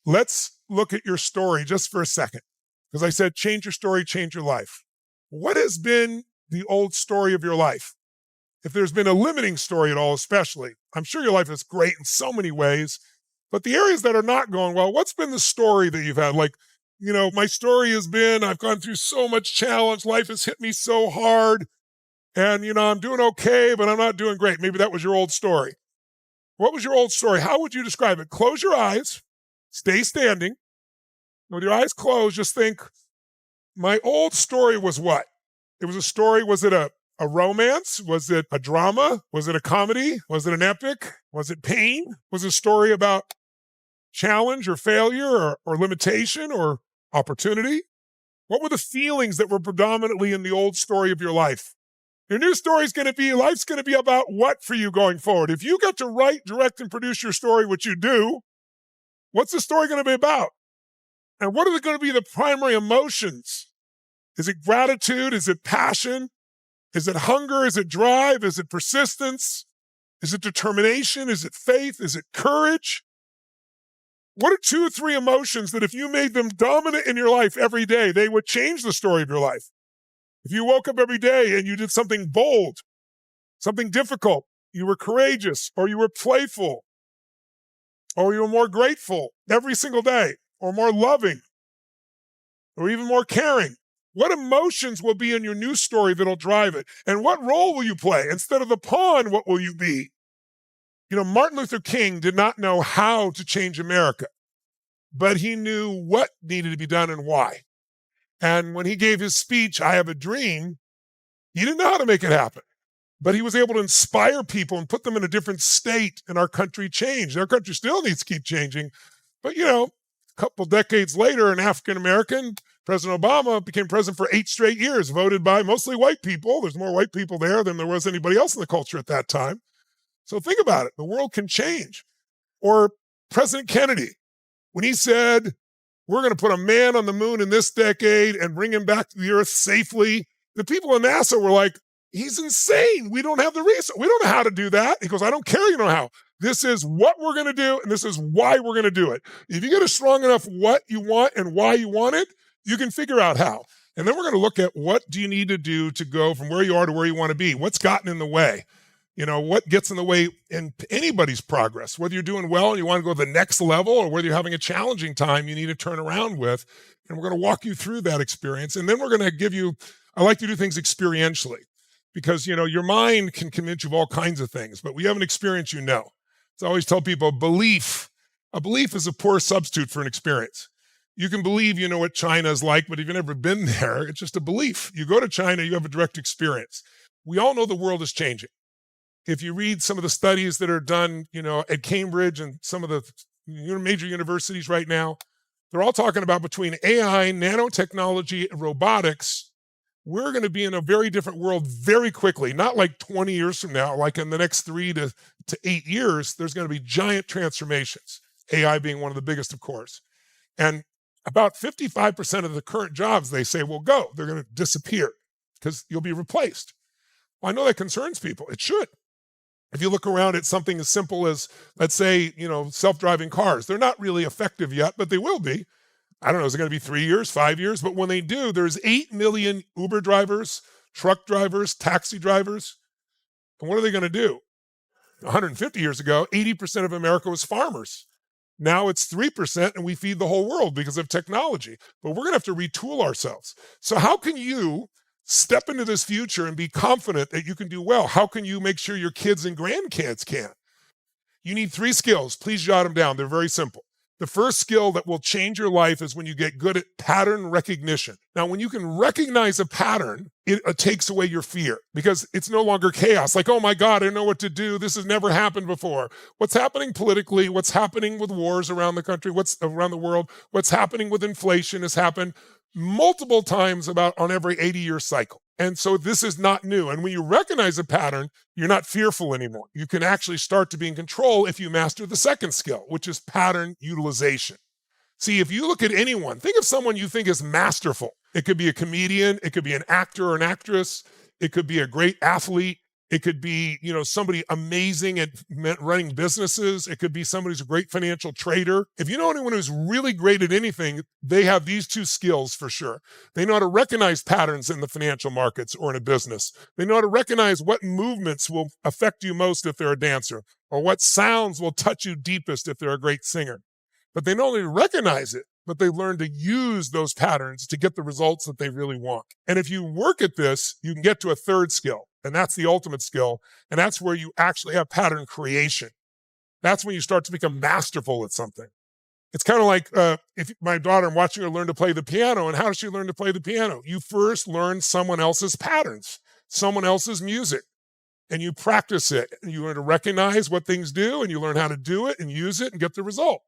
Let's look at your story just for a second, because I said, change your story, change your life. What has been the old story of your life? If there's been a limiting story at all, especially, I'm sure your life is great in so many ways, but the areas that are not going well, what's been the story that you've had? Like, my story has been, I've gone through so much challenge. Life has hit me so hard and, I'm doing okay, but I'm not doing great. Maybe that was your old story. What was your old story? How would you describe it? Close your eyes, stay standing. With your eyes closed, just think, my old story was what? It was a story. Was it a romance? Was it a drama? Was it a comedy? Was it an epic? Was it pain? Was it a story about challenge or failure or limitation or opportunity? What were the feelings that were predominantly in the old story of your life? Your new story is going to be, life's going to be about what for you going forward? If you get to write, direct, and produce your story, which you do, what's the story going to be about? And what are going to be the primary emotions? Is it gratitude? Is it passion? Is it hunger? Is it drive? Is it persistence? Is it determination? Is it faith? Is it courage? What are 2 or 3 emotions that if you made them dominant in your life every day, they would change the story of your life? If you woke up every day and you did something bold, something difficult, you were courageous, or you were playful, or you were more grateful every single day, or more loving, or even more caring, what emotions will be in your new story that'll drive it? And what role will you play? Instead of the pawn, what will you be? Martin Luther King did not know how to change America, but he knew what needed to be done and why. And when he gave his speech, I Have a Dream, he didn't know how to make it happen, but he was able to inspire people and put them in a different state, and our country changed. Our country still needs to keep changing. But, a couple decades later, an African-American, President Obama, became president for 8 straight years, voted by mostly white people. There's more white people there than there was anybody else in the culture at that time. So think about it. The world can change. Or President Kennedy, when he said, we're going to put a man on the moon in this decade and bring him back to the earth safely, the people in NASA were like, he's insane. We don't have the resources. We don't know how to do that. He goes, I don't care you know how. This is what we're going to do, and this is why we're going to do it. If you get a strong enough what you want and why you want it, you can figure out how. And then we're going to look at what do you need to do to go from where you are to where you want to be. What's gotten in the way? What gets in the way in anybody's progress, whether you're doing well and you want to go to the next level or whether you're having a challenging time you need to turn around with. And we're going to walk you through that experience. And then we're going to give you, I like to do things experientially because, your mind can convince you of all kinds of things, but when you have an experience, So I always tell people a belief is a poor substitute for an experience. You can believe you know what China is like, but if you've never been there, it's just a belief. You go to China, you have a direct experience. We all know the world is changing. If you read some of the studies that are done, at Cambridge and some of the major universities right now, they're all talking about between AI, nanotechnology, and robotics, we're going to be in a very different world very quickly. Not like 20 years from now, like in the next 3 to 8 years, there's going to be giant transformations, AI being one of the biggest, of course. And about 55% of the current jobs, they say, will go. They're going to disappear because you'll be replaced. Well, I know that concerns people. It should. If you look around at something as simple as, let's say, self-driving cars, they're not really effective yet, but they will be. I don't know, is it going to be 3 years, 5 years? But when they do, there's 8 million Uber drivers, truck drivers, taxi drivers. And what are they going to do? 150 years ago, 80% of America was farmers. Now it's 3% and we feed the whole world because of technology. But we're going to have to retool ourselves. So how can you step into this future and be confident that you can do well? How can you make sure your kids and grandkids can? You need 3 skills. Please jot them down. They're very simple. The first skill that will change your life is when you get good at pattern recognition. Now, when you can recognize a pattern, it takes away your fear because it's no longer chaos. Like, oh my God, I don't know what to do. This has never happened before. What's happening politically? What's happening with wars around the country? What's around the world? What's happening with inflation has happened multiple times about on every 80-year cycle. And so this is not new. And when you recognize a pattern, you're not fearful anymore. You can actually start to be in control if you master the second skill, which is pattern utilization. See, if you look at anyone, think of someone you think is masterful. It could be a comedian. It could be an actor or an actress. It could be a great athlete. It could be, somebody amazing at running businesses. It could be somebody who's a great financial trader. If you know anyone who's really great at anything, they have these two skills for sure. They know how to recognize patterns in the financial markets or in a business. They know how to recognize what movements will affect you most if they're a dancer, or what sounds will touch you deepest if they're a great singer. But they not only recognize it, but they learn to use those patterns to get the results that they really want. And if you work at this, you can get to a third skill, and that's the ultimate skill. And that's where you actually have pattern creation. That's when you start to become masterful at something. It's kind of like if my daughter, I'm watching her learn to play the piano. And how does she learn to play the piano? You first learn someone else's patterns, someone else's music, and you practice it. And you learn to recognize what things do, and you learn how to do it and use it and get the result.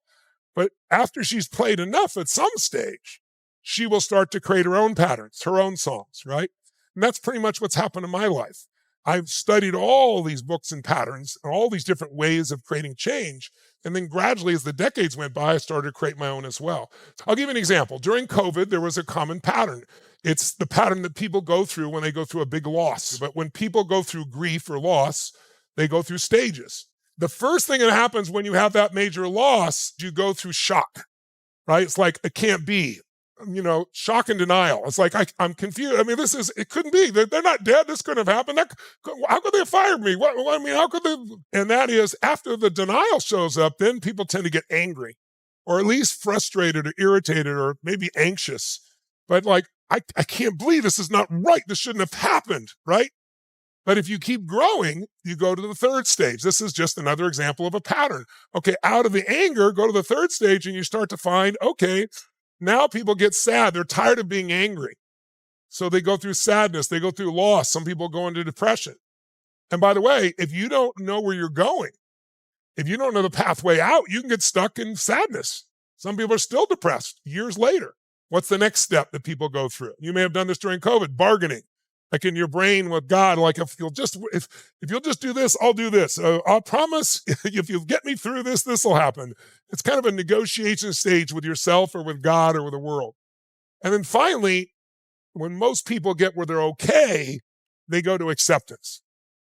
But after she's played enough at some stage, she will start to create her own patterns, her own songs, right? And that's pretty much what's happened in my life. I've studied all these books and patterns and all these different ways of creating change. And then gradually, as the decades went by, I started to create my own as well. I'll give you an example. During COVID, there was a common pattern. It's the pattern that people go through when they go through a big loss. But when people go through grief or loss, they go through stages. The first thing that happens when you have that major loss, you go through shock, right? It's like, it can't be, shock and denial. It's like, I'm confused. I mean, it couldn't be. They're not dead. This couldn't have happened. How could they have fired me? How could they? And that is, after the denial shows up, then people tend to get angry, or at least frustrated or irritated or maybe anxious. But like, I can't believe this is not right. This shouldn't have happened, right? But if you keep growing, you go to the third stage. This is just another example of a pattern. Okay, out of the anger, go to the third stage and you start to find, okay, now people get sad. They're tired of being angry. So they go through sadness. They go through loss. Some people go into depression. And by the way, if you don't know where you're going, if you don't know the pathway out, you can get stuck in sadness. Some people are still depressed years later. What's the next step that people go through? You may have done this during COVID, bargaining. Like in your brain with God, like if you'll just do this, I'll do this. I'll promise if you'll get me through this, this will happen. It's kind of a negotiation stage with yourself or with God or with the world. And then finally, when most people get where they're okay, they go to acceptance.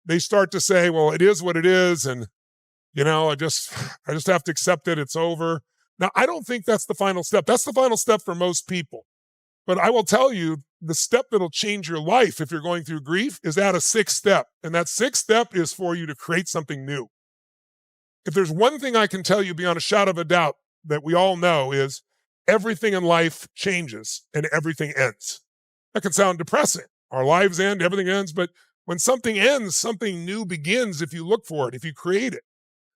They start to say, well, it is what it is. And, I just have to accept it. It's over. Now, I don't think that's the final step. That's the final step for most people. But I will tell you, the step that'll change your life if you're going through grief is at a sixth step. And that sixth step is for you to create something new. If there's one thing I can tell you beyond a shadow of a doubt that we all know is everything in life changes and everything ends. That can sound depressing. Our lives end, everything ends. But when something ends, something new begins if you look for it, if you create it.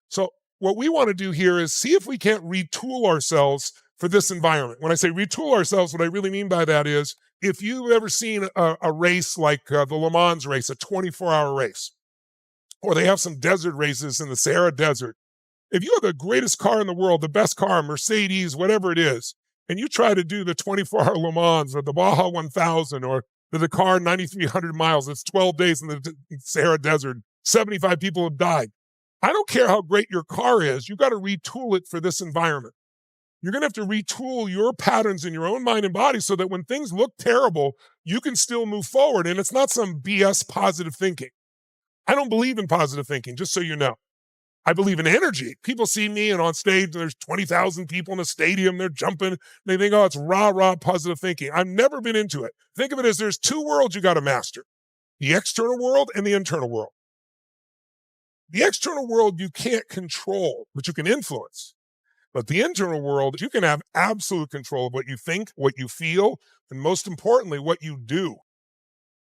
So what we want to do here is see if we can't retool ourselves for this environment. When I say retool ourselves, what I really mean by that is, if you've ever seen a race like the Le Mans race, a 24-hour race, or they have some desert races in the Sahara Desert, if you have the greatest car in the world, the best car, Mercedes, whatever it is, and you try to do the 24-hour Le Mans or the Baja 1000 or the Dakar 9,300 miles, it's 12 days in the Sahara Desert, 75 people have died. I don't care how great your car is, you've got to retool it for this environment. You're going to have to retool your patterns in your own mind and body so that when things look terrible, you can still move forward. And it's not some BS positive thinking. I don't believe in positive thinking, just so you know. I believe in energy. People see me and on stage, there's 20,000 people in a stadium, they're jumping. They think, oh, it's rah-rah positive thinking. I've never been into it. Think of it as there's two worlds you got to master. The external world and the internal world. The external world you can't control, but you can influence. But the internal world, you can have absolute control of what you think, what you feel, and most importantly, what you do.